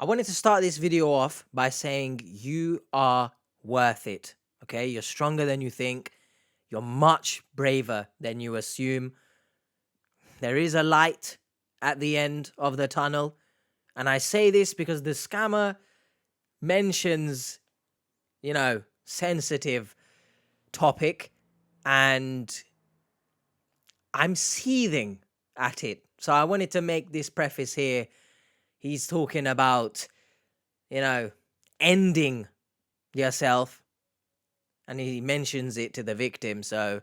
I wanted to start this video off by saying you are worth it, okay? You're stronger than you think. You're much braver than you assume. There is a light at the end of the tunnel. And I say this because the scammer mentions, sensitive topic, and I'm seething at it. So I wanted to make this preface here. He's talking about, ending yourself, and he mentions it to the victim. So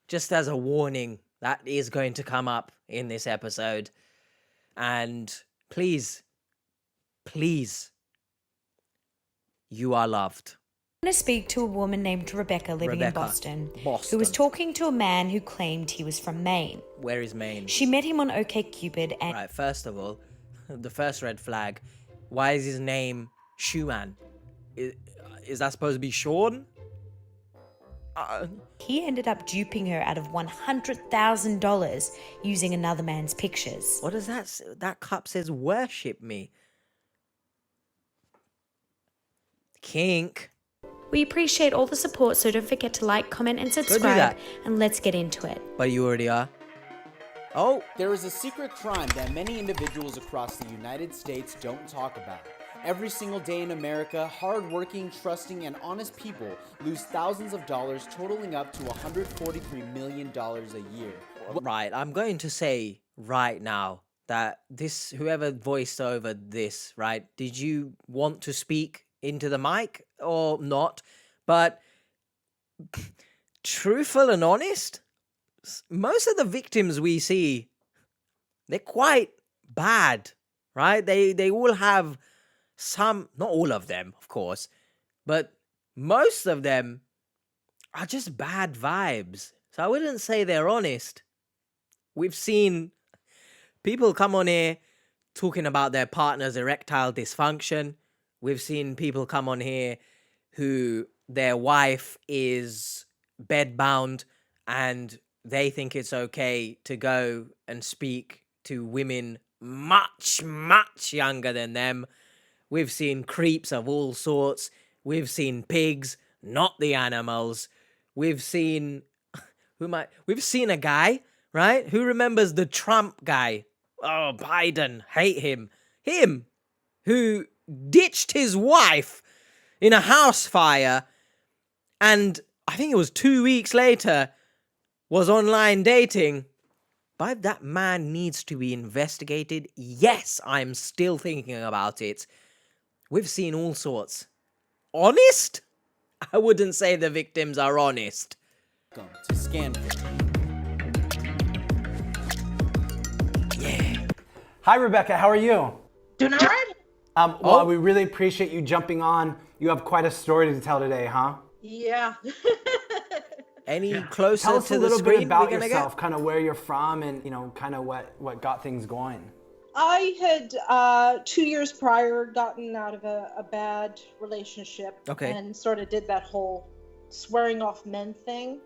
just as a warning, that is going to come up in this episode. And please, you are loved. I'm going to speak to a woman named Rebecca living in Boston, who was Boston. talking to a man who claimed he was from Maine. Where is Maine? She met him on OkCupid and... Right, first of all, the first red flag, why is his name Shuan? Is that supposed to be Sean? He ended up duping her out of $100,000 using another man's pictures. What does that cup says worship me? Kink. We appreciate all the support, so don't forget to like, comment and subscribe, and let's get into it. But you already are. Oh. There is a secret crime that many individuals across the United States don't talk about. Every single day in America, hard-working, trusting, and honest people lose thousands of dollars, totaling up to $143 million a year. Right, I'm going to say right now that whoever voiced over this, right, did you want to speak into the mic or not? But truthful and honest, most of the victims we see, they're quite bad, right? They all have some, not all of them, of course, but most of them are just bad vibes. So I wouldn't say they're honest. We've seen people come on here talking about their partner's erectile dysfunction. We've seen people come on here who their wife is bedbound and they think it's okay to go and speak to women much, much younger than them. We've seen creeps of all sorts. We've seen pigs, not the animals. We've seen we've seen a guy, right? Who remembers the Trump guy? Oh, Biden, hate him. Him who ditched his wife in a house fire, and I think it was 2 weeks later was online dating. But that man needs to be investigated. Yes, I'm still thinking about it. We've seen all sorts. Honest? I wouldn't say the victims are honest. Welcome to Scanfish. Yeah. Hi, Rebecca. How are you? Doing all right? Well, we really appreciate you jumping on. You have quite a story to tell today, huh? Yeah. Any closer Tell us to a the little screen bit about we're gonna yourself, kind of where you're from, and kind of what got things going. I had 2 years prior gotten out of a bad relationship. Okay. And sort of did that whole swearing off men thing.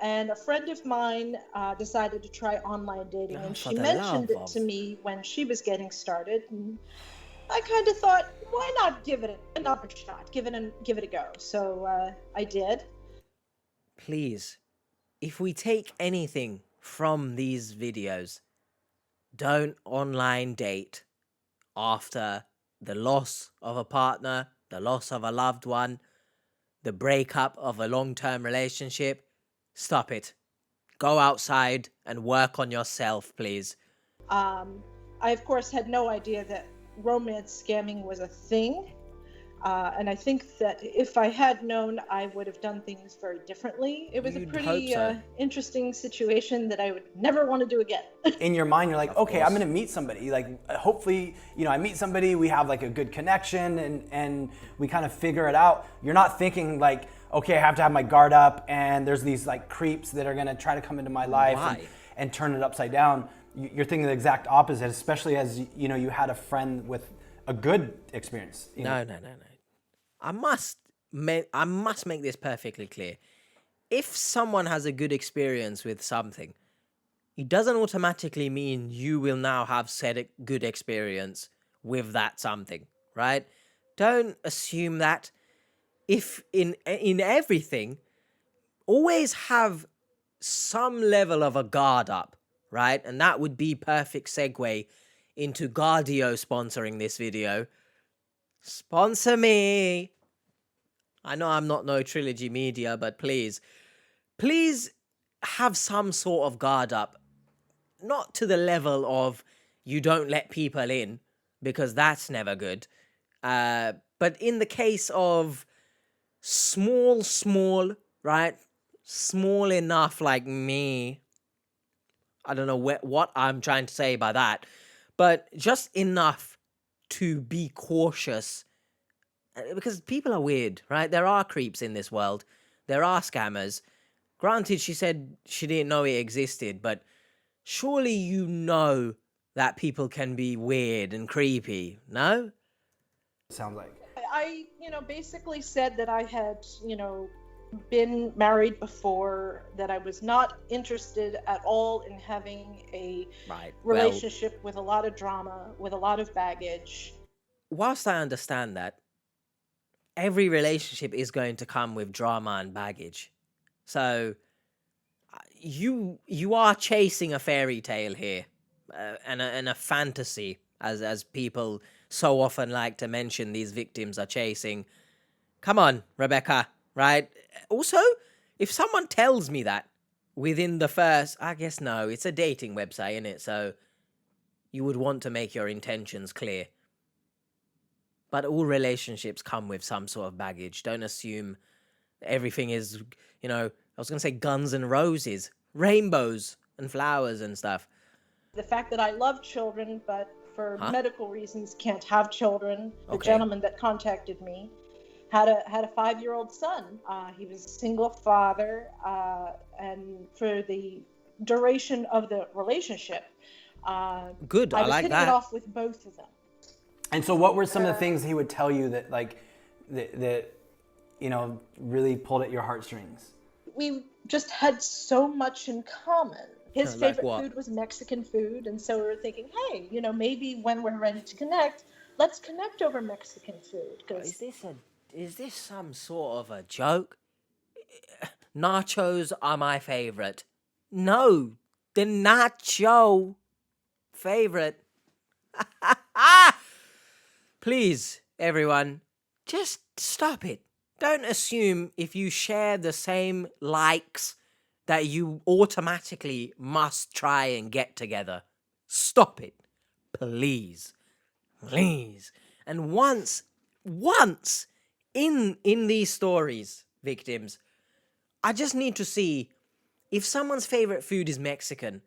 And a friend of mine decided to try online dating, and she mentioned it to me when she was getting started. And I kind of thought, why not give it another shot, give it a go. So I did. Please, if we take anything from these videos, don't online date after the loss of a partner, the loss of a loved one, the breakup of a long-term relationship. Stop it. Go outside and work on yourself, please. I, of course, had no idea that romance scamming was a thing. And I think that if I had known, I would have done things very differently. It was a pretty interesting situation that I would never want to do again. In your mind, you're like, okay, I'm going to meet somebody. Like, hopefully, I meet somebody, we have like a good connection, and we kind of figure it out. You're not thinking like, okay, I have to have my guard up, and there's these like creeps that are going to try to come into my life and turn it upside down. You're thinking the exact opposite, especially as, you had a friend with a good experience. No. I must make this perfectly clear. If someone has a good experience with something, it doesn't automatically mean you will now have said a good experience with that something, right? Don't assume that. If in everything, always have some level of a guard up, right? And that would be perfect segue into Guardio sponsoring this video. Sponsor me. I know I'm not no Trilogy Media, but please have some sort of guard up. Not to the level of you don't let people in, because that's never good. But in the case of small, right? Small enough like me. I don't know what I'm trying to say by that, but just enough to be cautious, because people are weird, right? There are creeps in this world. There are scammers. Granted, she said she didn't know it existed, but surely you know that people can be weird and creepy, no? Sounds like. I, basically said that I had, been married before, that I was not interested at all in having a relationship with a lot of drama, with a lot of baggage. Whilst I understand that, every relationship is going to come with drama and baggage. So you are chasing a fairy tale here, and a fantasy, as people so often like to mention these victims are chasing. Come on, Rebecca, right? Also, if someone tells me that within the first, I guess no, it's a dating website, isn't it? So you would want to make your intentions clear. But all relationships come with some sort of baggage. Don't assume everything is, I was going to say guns and roses, rainbows and flowers and stuff. The fact that I love children, but for medical reasons can't have children. The gentleman that contacted me had a 5-year-old son. He was a single father, and for the duration of the relationship, good. I was like hitting that. it off with both of them. And so, what were some of the things he would tell you that really pulled at your heartstrings? We just had so much in common. His Like favorite what? food was Mexican food, and so we were thinking, hey, maybe when we're ready to connect, let's connect over Mexican food. Is this some sort of a joke? Nachos are my favorite. No, the nacho favorite. Please, everyone, just stop it. Don't assume if you share the same likes that you automatically must try and get together. Stop it. Please. Please. And once in these stories, victims, I just need to see if someone's favorite food is Mexican,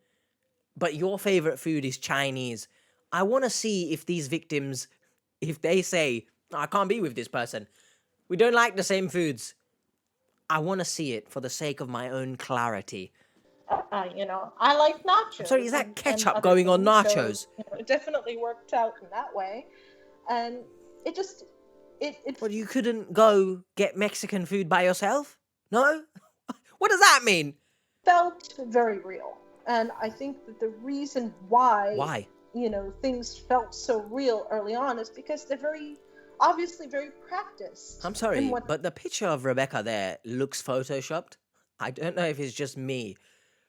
but your favorite food is Chinese. I want to see if these victims, if they say, I can't be with this person, we don't like the same foods. I want to see it for the sake of my own clarity. I like nachos. Sorry, is that and ketchup other going on things, nachos? So, it definitely worked out in that way. And it just, Well, you couldn't go get Mexican food by yourself? No? What does that mean? felt very real. And I think that the reason why? Things felt so real early on is because they're obviously very practiced. I'm sorry, but the picture of Rebecca there looks photoshopped. I don't know if it's just me,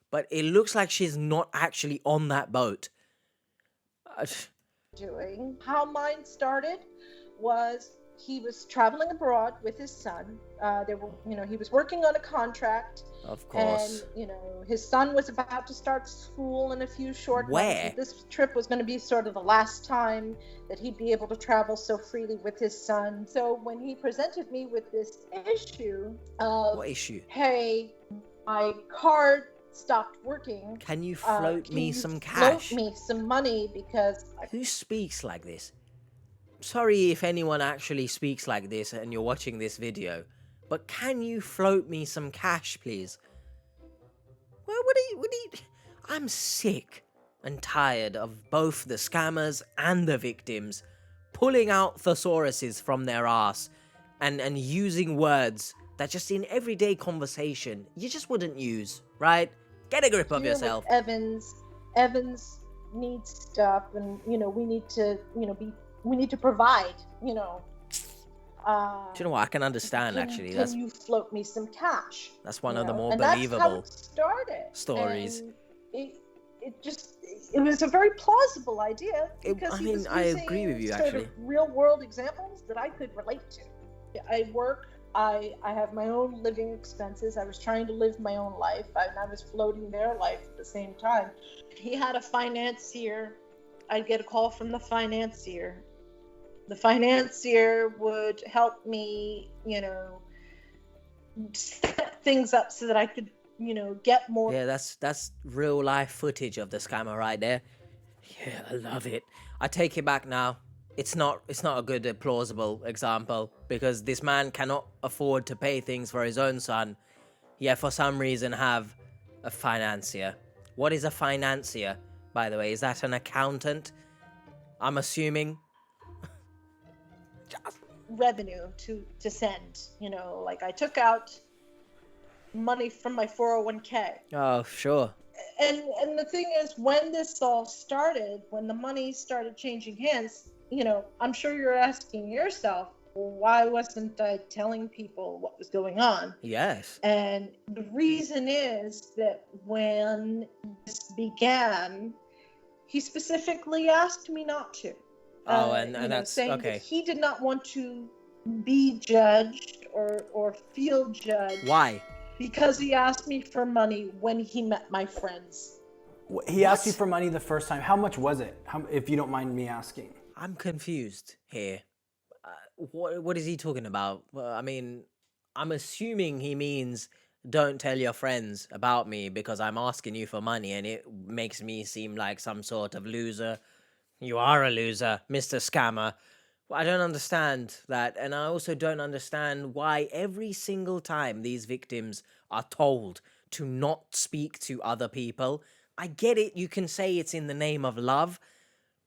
but it looks like she's not actually on that boat. Doing. How mine started was he was traveling abroad with his son. He was working on a contract. Of course. And, his son was about to start school in a few short months. This trip was going to be sort of the last time that he'd be able to travel so freely with his son. So when he presented me with this issue of, what issue? Hey, my card stopped working. Can you float me some cash? cash? Float me some money because... Who speaks like this? Sorry if anyone actually speaks like this and you're watching this video, but can you float me some cash, please? Well, what do you... I'm sick and tired of both the scammers and the victims pulling out thesauruses from their ass and using words that just in everyday conversation you just wouldn't use, right? Get a grip of yourself. Evans needs stuff, and we need to be we need to provide, you know. Do you know what? I can understand, actually. Can you float me some cash? That's one of the more and believable that's how it started. stories. And it was a very plausible idea because he was I using agree with you, sort actually. of real world examples that I could relate to. I work. I have my own living expenses. I was trying to live my own life, and I was floating their life at the same time. He had a financier. I'd get a call from the financier. The financier would help me, you know, set things up so that I could, you know, get more. Yeah, that's real life footage of the scammer right there. Yeah, I love it. I take it back now. It's not a good plausible example because this man cannot afford to pay things for his own son, yet for some reason have a financier. What is a financier, by the way? Is that an accountant? I'm assuming. Revenue to send, you know, like I took out money from my 401k. Oh, sure. And the thing is, when this all started, when the money started changing hands, you know, I'm sure you're asking yourself, well, why wasn't I telling people what was going on? Yes. And the reason is that when this began, he specifically asked me not to. Oh, and that's saying okay. that he did not want to be judged or feel judged. Why? Because he asked me for money when he met my friends. He asked you for money the first time. How much was it? If you don't mind me asking. I'm confused here. What is he talking about? I mean, I'm assuming he means don't tell your friends about me because I'm asking you for money and it makes me seem like some sort of loser. You are a loser, Mr. Scammer. I don't understand that, and I also don't understand why every single time these victims are told to not speak to other people. I get it, you can say it's in the name of love,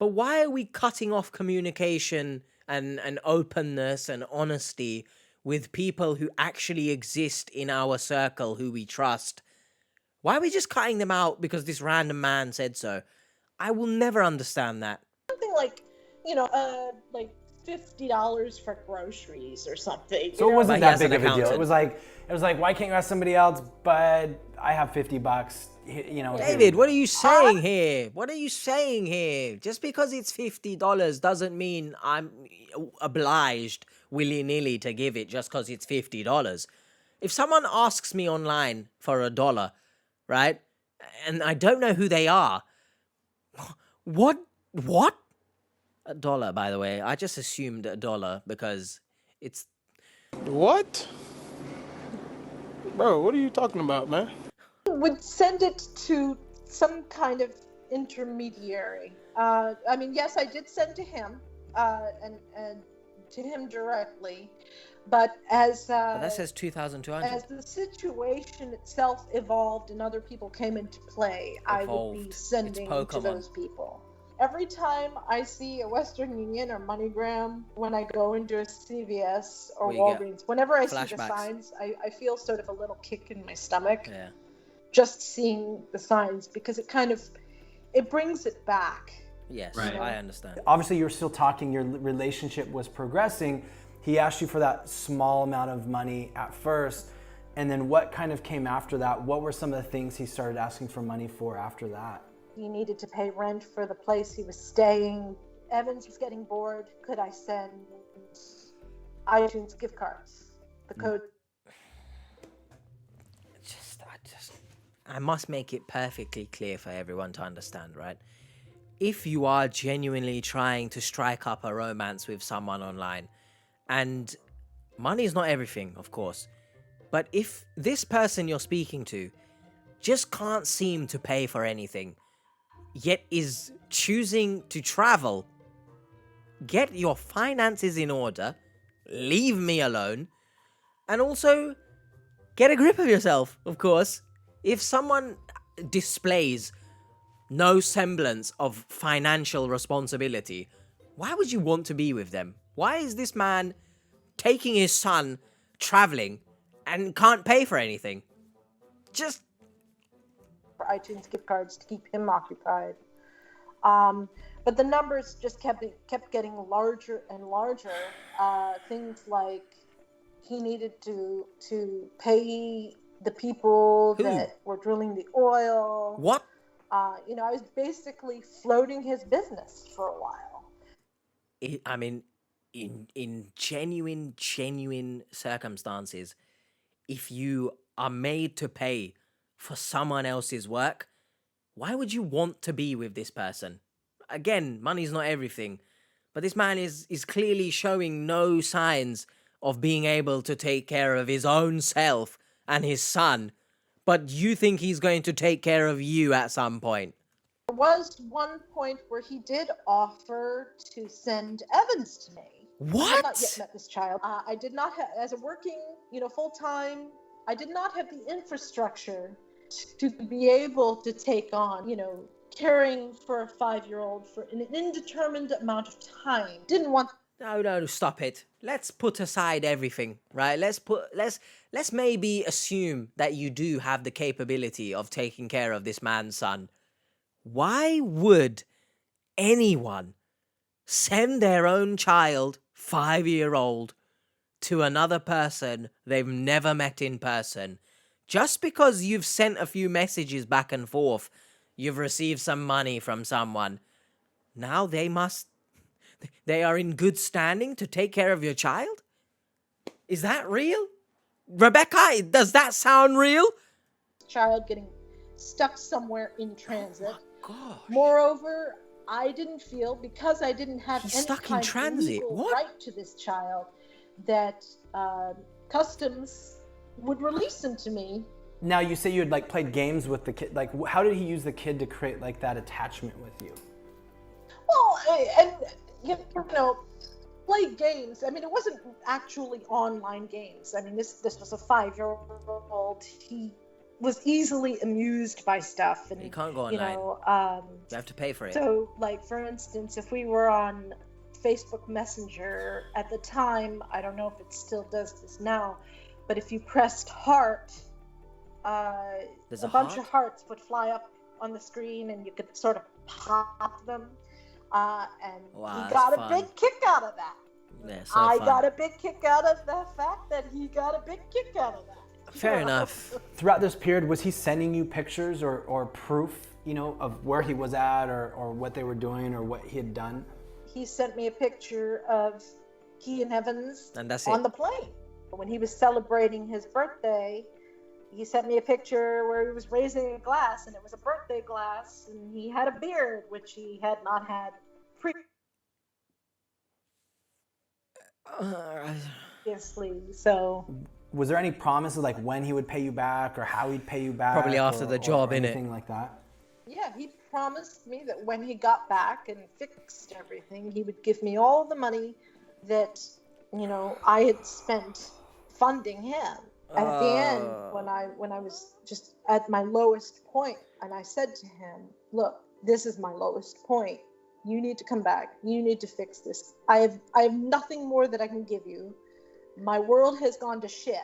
but why are we cutting off communication and openness and honesty with people who actually exist in our circle who we trust? Why are we just cutting them out because this random man said so? I will never understand that. Something like, you know, like $50 for groceries or something. So it wasn't But he that has an big of a deal. accountant. It was like, why can't you ask somebody else? But I have $50. You know, David, what are you saying here? What are you saying here? Just because it's $50 doesn't mean I'm obliged willy-nilly to give it just because it's $50. If someone asks me online for $1, right, and I don't know who they are, what? $1, by the way. I just assumed $1 because it's... What? Bro, what are you talking about, man? Would send it to some kind of intermediary. I mean, yes, I did send to him, and to him directly, but as But that says 2,200. as the situation itself evolved and other people came into play, I would be Evolved. sending It's to Pokemon. those people. Every time I see a Western Union or MoneyGram, when I go into a CVS or Well, you get Walgreens, whenever I see the flashbacks. signs, I feel sort of a little kick in my stomach. Yeah. Just seeing the signs, because it brings it back. Yes, Right. I understand. obviously you're still talking, your relationship was progressing. He asked you for that small amount of money at first, and then what kind of came after that? What were some of the things he started asking for money for after that? He needed to pay rent for the place he was staying. Evans was getting bored. Could I send iTunes gift cards? The code. I must make it perfectly clear for everyone to understand, right? If you are genuinely trying to strike up a romance with someone online, and money is not everything, of course, but if this person you're speaking to just can't seem to pay for anything, yet is choosing to travel, get your finances in order, leave me alone, and also get a grip of yourself, of course. If someone displays no semblance of financial responsibility, why would you want to be with them? Why is this man taking his son traveling and can't pay for anything? Just... For iTunes gift cards to keep him occupied. But the numbers just kept getting larger and larger. Things like he needed to pay the people Who? that were drilling the oil. What? I was basically floating his business for a while. I mean, in genuine circumstances, if you are made to pay for someone else's work, why would you want to be with this person? Again, money's not everything, but this man is clearly showing no signs of being able to take care of his own self and his son, but you think he's going to take care of you at some point. There was one point where he did offer to send Evans to me. What? I had not yet met this child. I did not have, as a working, full-time, I did not have the infrastructure to be able to take on, caring for a 5-year-old for an indeterminate amount of time. Didn't want. No, stop it. Let's put aside everything, right? Let's maybe assume that you do have the capability of taking care of this man's son. Why would anyone send their own child, 5-year-old, to another person they've never met in person? Just because you've sent a few messages back and forth, you've received some money from someone, now they are in good standing to take care of your child? Is that real? Rebecca, does that sound real? Child getting stuck somewhere in transit. Oh my gosh. Moreover, I didn't feel, because I didn't have He's any stuck in kind transit. of legal What? right to this child, that customs would release him to me. Now you say you had played games with the kid. How did he use the kid to create that attachment with you? Well, play games. I mean, it wasn't actually online games. I mean, this was a 5-year-old. He was easily amused by stuff, and You can't go online. You have to pay for it. So, for instance, if we were on Facebook Messenger at the time, I don't know if it still does this now, but if you pressed heart, There's a a bunch heart? of hearts would fly up on the screen, and you could sort of pop them. And Wow, he got that's a fun. big kick out of that. Yeah, so I fun. got a big kick out of the fact that he got a big kick out of that. Fair enough. Throughout this period, was he sending you pictures or proof, of where he was at or what they were doing or what he had done? He sent me a picture of he and Evans And that's on it. the plane. When he was celebrating his birthday, he sent me a picture where he was raising a glass, and it was a birthday glass, and he had a beard, which he had not had previously. So Was there any promises when he would pay you back or how he'd pay you back? Probably after the job, or innit? anything like that? yeah, he promised me that when he got back and fixed everything, he would give me all the money that I had spent funding him. At the end, when I was just at my lowest point, and I said to him, "Look, this is my lowest point. You need to come back. You need to fix this. I have nothing more that I can give you. My world has gone to shit,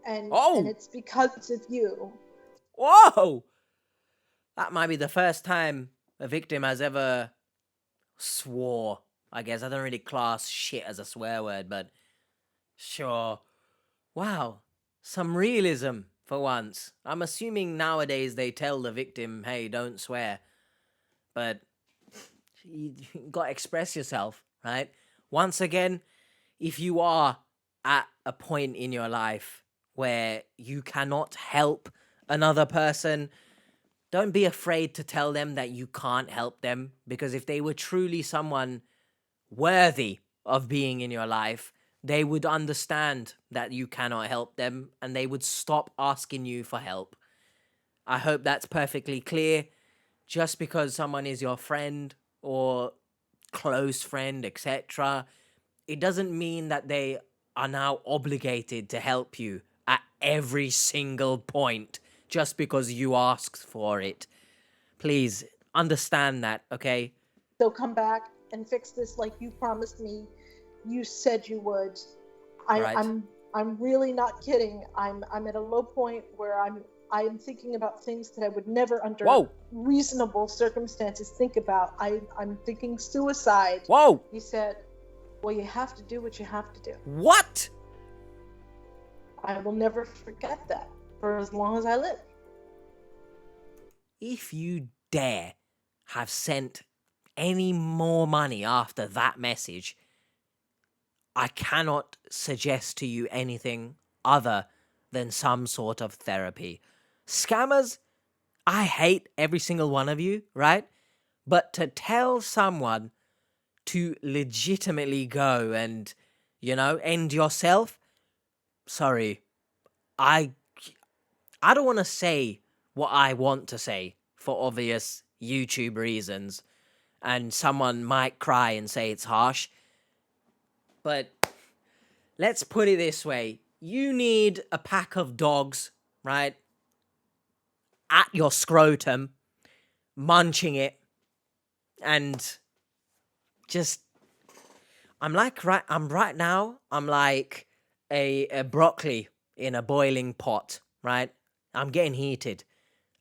and it's because of you." Whoa! That might be the first time a victim has ever swore. I guess I don't really class shit as a swear word, but sure. Wow. Some realism for once. I'm assuming nowadays they tell the victim, hey, don't swear. But you got to express yourself, right? Once again, if you are at a point in your life where you cannot help another person, don't be afraid to tell them that you can't help them, because if they were truly someone worthy of being in your life, they would understand that you cannot help them and they would stop asking you for help. I hope that's perfectly clear. Just because someone is your friend or close friend, etc., it doesn't mean that they are now obligated to help you at every single point just because you asked for it. Please understand that, okay? So come back and fix this like you promised me. You said you would. Right. I'm really not kidding. I'm at a low point where I am thinking about things that I would never under Whoa. reasonable circumstances think about. I'm thinking suicide. Whoa. He said, well, you have to do what you have to do. What? I will never forget that for as long as I live. If you dare have sent any more money after that message, I cannot suggest to you anything other than some sort of therapy. Scammers, I hate every single one of you, right? But to tell someone to legitimately go and, end yourself, sorry, I don't want to say what I want to say for obvious YouTube reasons, and someone might cry and say it's harsh, but let's put it this way. You need a pack of dogs, right, at your scrotum, munching it, and just, I'm like a broccoli in a boiling pot, right? I'm getting heated,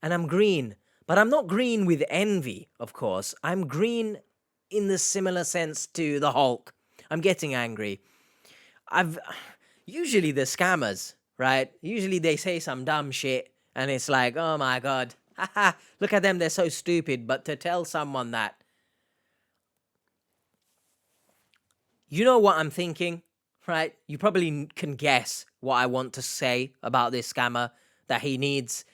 and I'm green, but I'm not green with envy, of course. I'm green in the similar sense to the Hulk. I'm getting angry. Usually the scammers, right? Usually they say some dumb shit, and it's like, oh my god, haha, look at them, they're so stupid. But to tell someone that, you know what I'm thinking, right? You probably can guess what I want to say about this scammer, that he needs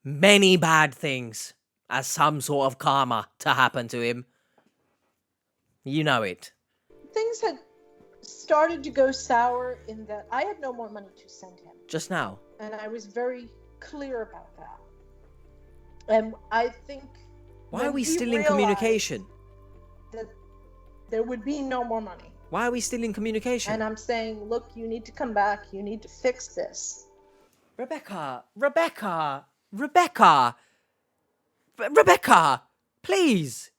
many bad things as some sort of karma to happen to him. You know it. Things had started to go sour in that I had no more money to send him. Just now. And I was very clear about that. And I think... Why are we still in communication? That there would be no more money. Why are we still in communication? And I'm saying, look, you need to come back. You need to fix this. Rebecca, please,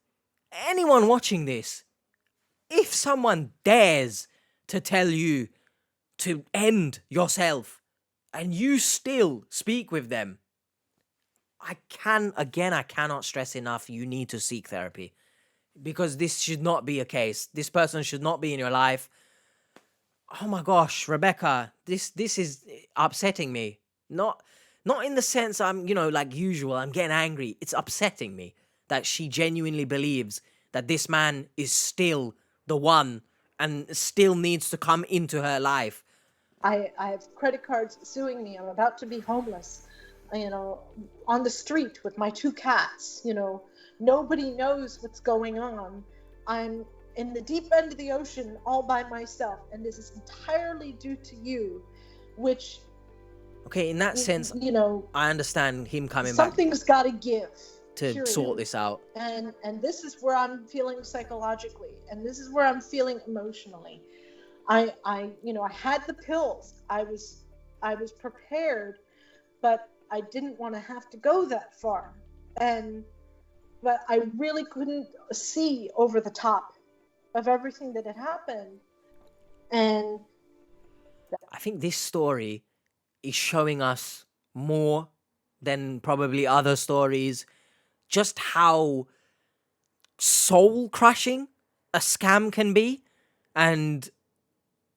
anyone watching this, if someone dares to tell you to end yourself and you still speak with them, I cannot stress enough, you need to seek therapy, because this should not be a case. This person should not be in your life. Oh my gosh, Rebecca, this is upsetting me. Not in the sense I'm, like usual, I'm getting angry. It's upsetting me that she genuinely believes that this man is still the one and still needs to come into her life. I have credit cards suing me. I'm about to be homeless, on the street with my 2 cats. Nobody knows what's going on. I'm in the deep end of the ocean all by myself, and this is entirely due to you, which... Okay, in that sense, I understand him coming back. Something's got to give to sort this out. And this is where I'm feeling psychologically, and this is where I'm feeling emotionally. I had the pills. I was prepared, but I didn't want to have to go that far. But I really couldn't see over the top of everything that had happened. And I think this story is showing us more than probably other stories just how soul-crushing a scam can be, and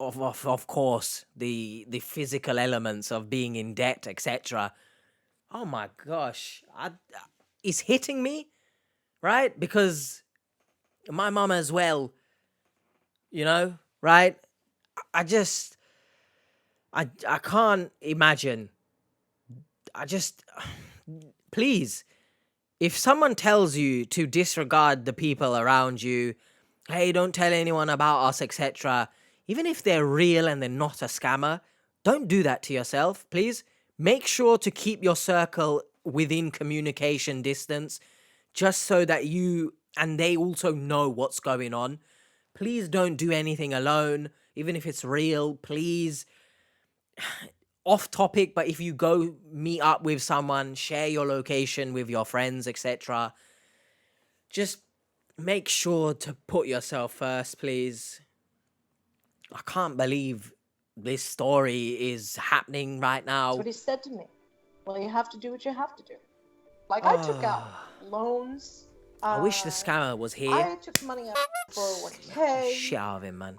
of course the physical elements of being in debt, etc. Oh my gosh, it's hitting me, right? Because my mum as well, right? I can't imagine. Please, if someone tells you to disregard the people around you, hey, don't tell anyone about us, etc., even if they're real and they're not a scammer, don't do that to yourself, please. Make sure to keep your circle within communication distance, just so that you and they also know what's going on. Please don't do anything alone, even if it's real, please. Off topic, but if you go meet up with someone, share your location with your friends, etc. Just make sure to put yourself first, please. I can't believe this story is happening right now. that's what he said to me. well, you have to do what you have to do. Like, I took out loans. I wish the scammer was here. I took money out for 401k. Shit out of him, man.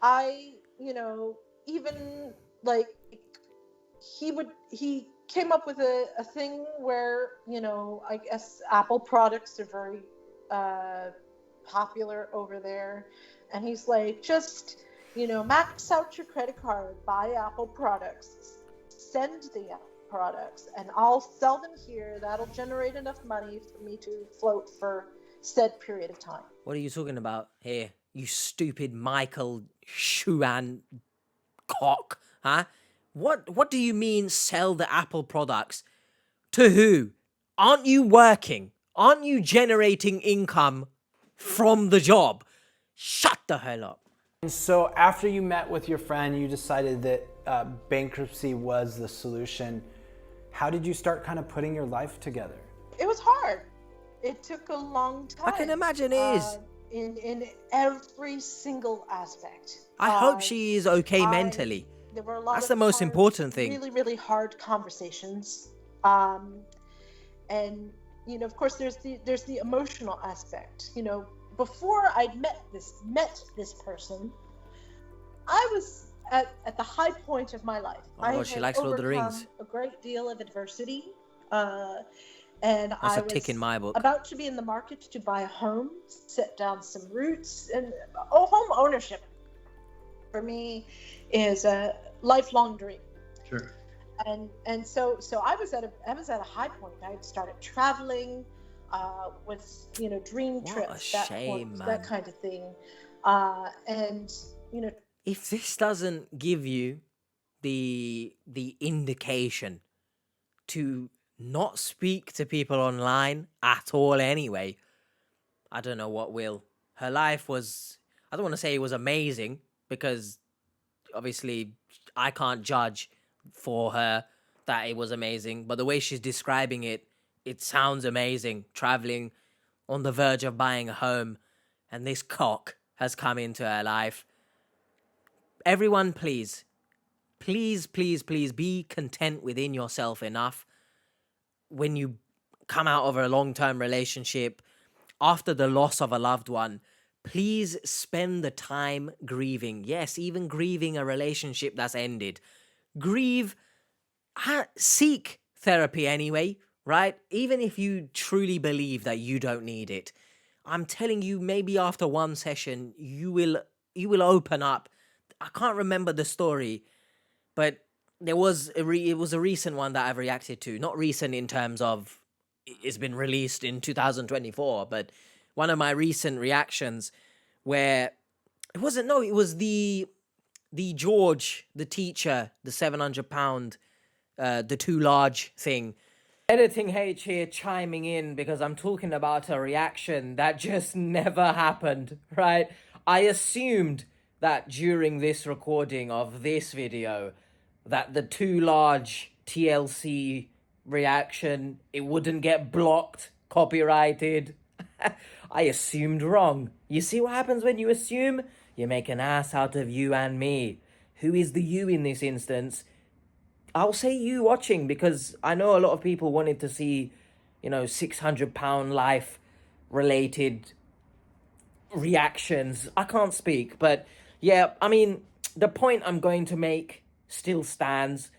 Even like he came up with a thing where, I guess Apple products are very popular over there. And he's like, just, max out your credit card, buy Apple products, send the Apple products, and I'll sell them here. That'll generate enough money for me to float for said period of time. What are you talking about here, you stupid Michael Shuan cock, huh? What do you mean sell the Apple products? To who? Aren't you working? Aren't you generating income from the job? Shut the hell up. And so after you met with your friend, you decided that bankruptcy was the solution. How did you start kind of putting your life together? It was hard. It took a long time. I can imagine it is. In every single aspect. I hope she is okay mentally. There were a lot That's of the most important thing. Really, really hard conversations. And of course, there's the emotional aspect. Before I'd met this person, I was at the high point of my life. Oh, she likes Lord of the Rings. A great deal of adversity. And That's I a tick in my book. About to be in the market to buy a home, set down some roots, and home ownership for me is a lifelong dream. Sure. And so I was at a high point. I had started traveling with dream trips, that kind of thing, and if this doesn't give you the indication to not speak to people online at all anyway, I don't know what will. Her life was, I don't want to say it was amazing, because obviously I can't judge for her that it was amazing, but the way she's describing it, it sounds amazing. Traveling, on the verge of buying a home, and this cock has come into her life. Everyone, please be content within yourself enough. When you come out of a long-term relationship, after the loss of a loved one, please spend the time grieving. Yes, even grieving a relationship that's ended. Grieve, seek therapy anyway, right? Even if you truly believe that you don't need it. I'm telling you, maybe after one session, you will open up. I can't remember the story, but it was a recent one that I've reacted to. Not recent in terms of it's been released in 2024, but one of my recent reactions where it was the George, the teacher, the £700, the too large thing. Editing H here chiming in because I'm talking about a reaction that just never happened, right? I assumed that during this recording of this video, that the too large TLC reaction, it wouldn't get blocked, copyrighted. I assumed wrong. You see what happens when you assume? You make an ass out of you and me. Who is the you in this instance? I'll say you watching, because I know a lot of people wanted to see, £600 life related reactions. I can't speak, but yeah, I mean, the point I'm going to make still stands,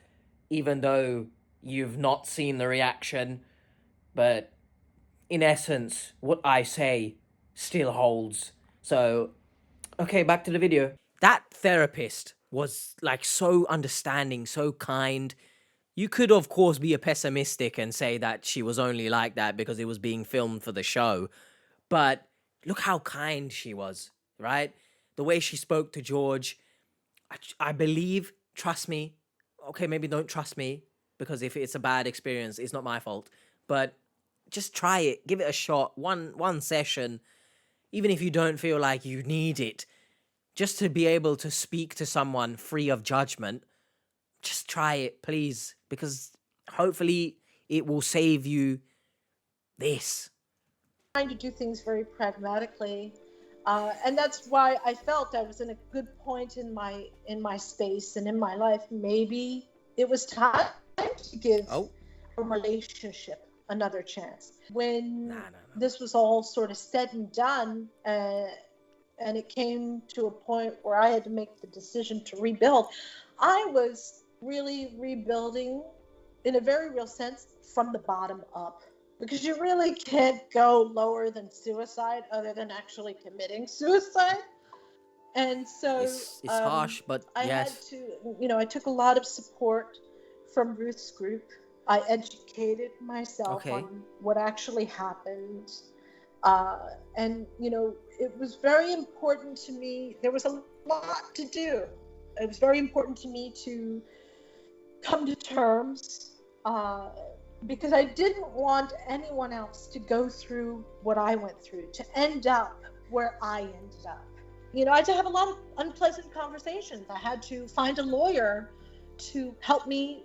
even though you've not seen the reaction. But in essence, what I say still holds. So, okay, back to the video. That therapist was so understanding, so kind. You could, of course, be a pessimistic and say that she was only like that because it was being filmed for the show. But look how kind she was, right? The way she spoke to George, I believe, trust me. Okay, maybe don't trust me, because if it's a bad experience, it's not my fault. But just try it. Give it a shot. One session. Even if you don't feel like you need it, just to be able to speak to someone free of judgment, just try it, please. Because hopefully it will save you this. Trying to do things very pragmatically. And that's why I felt I was in a good point in my space and in my life. Maybe it was time to give relationship another chance. When No. this was all sort of said and done, and it came to a point where I had to make the decision to rebuild, I was really rebuilding in a very real sense from the bottom up, because you really can't go lower than suicide other than actually committing suicide. And so It's harsh, but I had yes. to, I took a lot of support from Ruth's group. I educated myself Okay. on what actually happened. And, it was very important to me. There was a lot to do. It was very important to me to come to terms, because I didn't want anyone else to go through what I went through, to end up where I ended up. I had to have a lot of unpleasant conversations. I had to find a lawyer to help me,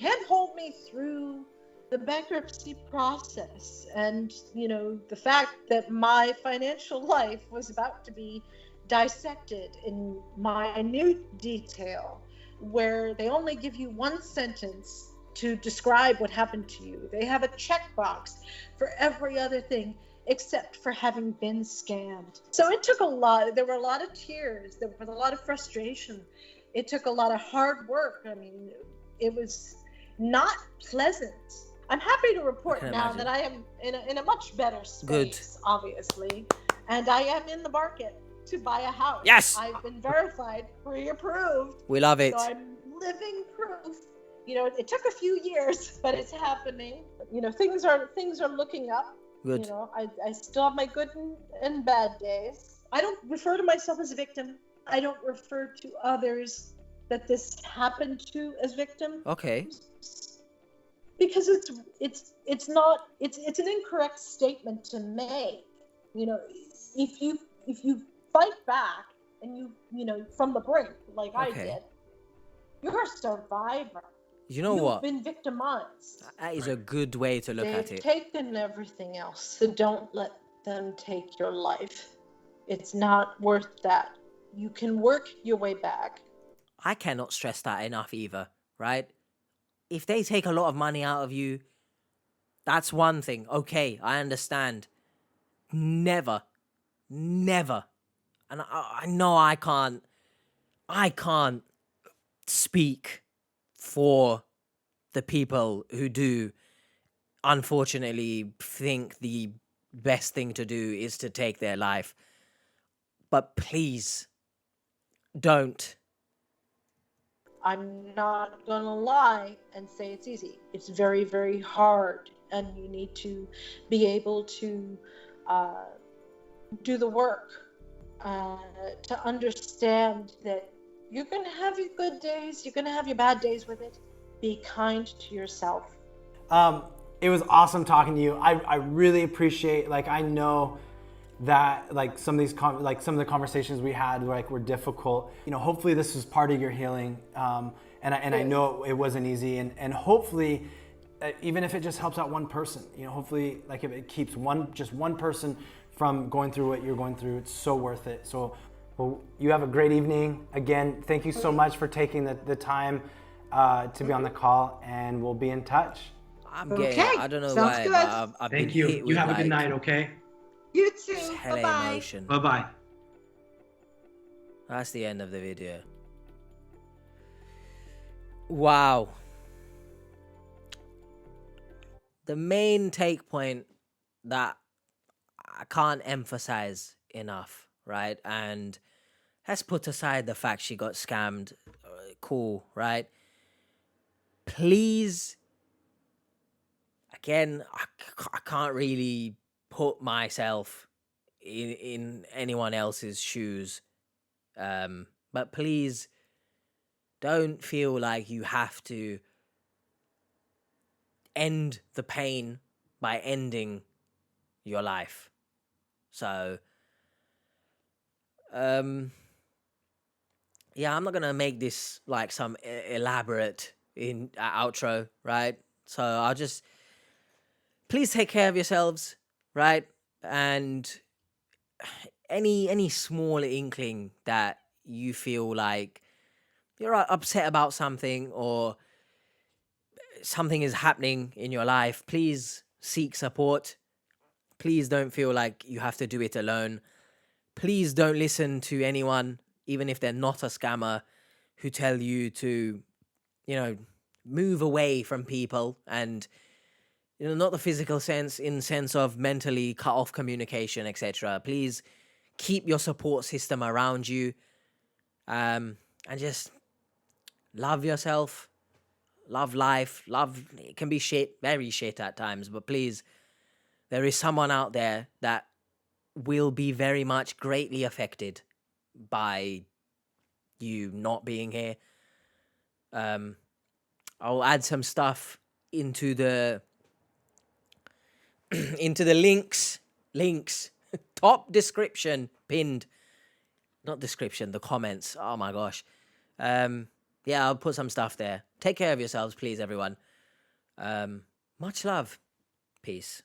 handhold me through the bankruptcy process, and the fact that my financial life was about to be dissected in minute detail, where they only give you one sentence to describe what happened to you. They have a checkbox for every other thing except for having been scammed. So it took a lot. There were a lot of tears. There was a lot of frustration. It took a lot of hard work. I mean, it was not pleasant. I'm happy to report now that I am in a much better space, obviously. And I am in the market to buy a house. Yes! I've been verified, pre-approved. We love it. So I'm living proof. It took a few years, but it's happening. Things are looking up. Good. I still have my good and bad days. I don't refer to myself as a victim. I don't refer to others that this happened to as victims. Okay. Because it's an incorrect statement to make. If you fight back and you from the brink like I did, you're a survivor. You know what? You've been victimized. That is a good way to look at They've it. taken everything else, so don't let them take your life. It's not worth that. You can work your way back. I cannot stress that enough either, right? If they take a lot of money out of you, that's one thing. Okay, I understand. Never. And I know I can't speak for the people who do unfortunately think the best thing to do is to take their life. But please don't. I'm not going to lie and say it's easy. It's very, very hard. And you need to be able to do the work, to understand that you're going to have your good days, you're going to have your bad days with it. Be kind to yourself. It was awesome talking to you. I really appreciate, I know that some of the conversations we had were difficult. Hopefully this was part of your healing. And I know it wasn't easy, and hopefully even if it just helps out one person, hopefully if it keeps one person from going through what you're going through, it's so worth it. So, well, you have a great evening. Again, thank you so much for taking the time to be on the call, and we'll be in touch. I'm getting, I don't know why, but I've been Thank you. hit with You have a good night, okay? You too. just hella Bye-bye. emotion. Bye-bye. That's the end of the video. Wow. The main take point that I can't emphasize enough, right? And let's put aside the fact she got scammed. Cool, right? Please, again, I can't really put myself in anyone else's shoes. But please don't feel like you have to end the pain by ending your life. So, yeah, I'm not gonna make this like some elaborate outro, right? So I'll just, please take care of yourselves, right? And any small inkling that you feel like you're upset about something, or something is happening in your life, please seek support. Please don't feel like you have to do it alone. Please don't listen to anyone, even if they're not a scammer, who tell you to, move away from people and, not the physical sense, in sense of mentally cut off communication, etc. Please keep your support system around you, and just love yourself, love life. Love, it can be shit, very shit at times, but please, there is someone out there that will be very much greatly affected by you not being here. I'll add some stuff into the into the links top description, pinned, not description, the comments. Oh my gosh. Yeah, I'll put some stuff there. Take care of yourselves, please, everyone. Much love. Peace.